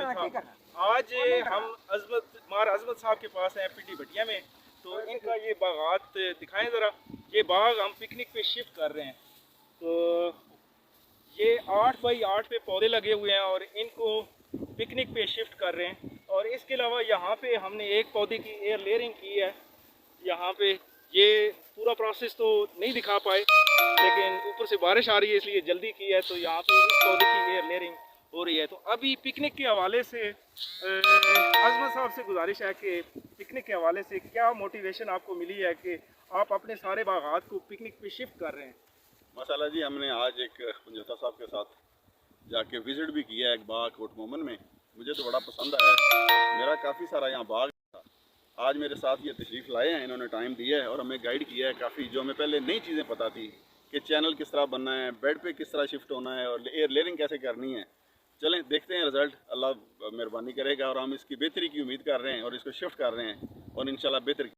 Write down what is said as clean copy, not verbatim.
आज हम अजमत साहब के पास हैं पीटी भटिया में, तो इनका ये बागात दिखाएं ज़रा। ये बाग हम पिकनिक पे शिफ्ट कर रहे हैं, तो ये 8 बाई 8 पे पौधे लगे हुए हैं और इनको पिकनिक पे शिफ्ट कर रहे हैं। और इसके अलावा यहाँ पे हमने एक पौधे की एयर लेयरिंग की है। यहाँ पे ये पूरा प्रोसेस तो नहीं दिखा पाए, लेकिन ऊपर से बारिश आ रही है इसलिए जल्दी की है। तो यहाँ पे इस पौधे की एयर लेयरिंग हो रही है। तो अभी पिकनिक के हवाले से अजमत साहब से गुजारिश है कि पिकनिक के हवाले से क्या मोटिवेशन आपको मिली है कि आप अपने सारे बागात को पिकनिक पे शिफ्ट कर रहे हैं? माशाल्लाह जी, हमने आज एक पंजोता साहब के साथ जाके विज़िट भी किया एक बाग कोट मोमन में। मुझे तो बड़ा पसंद आया। मेरा काफ़ी सारा यहाँ बाग था। आज मेरे साथ ये तशरीफ़ लाए हैं, इन्होंने टाइम दिया है और हमें गाइड किया है काफ़ी, जो हमें पहले नई चीज़ें पता थी कि चैनल किस तरह बनना है, बेड पे किस तरह शिफ्ट होना है और एयर लेयरिंग कैसे करनी है। चलें देखते हैं रिज़ल्ट, अल्लाह मेहरबानी करेगा और हम इसकी बेहतरी की उम्मीद कर रहे हैं और इसको शिफ्ट कर रहे हैं और इंशाल्लाह बेहतर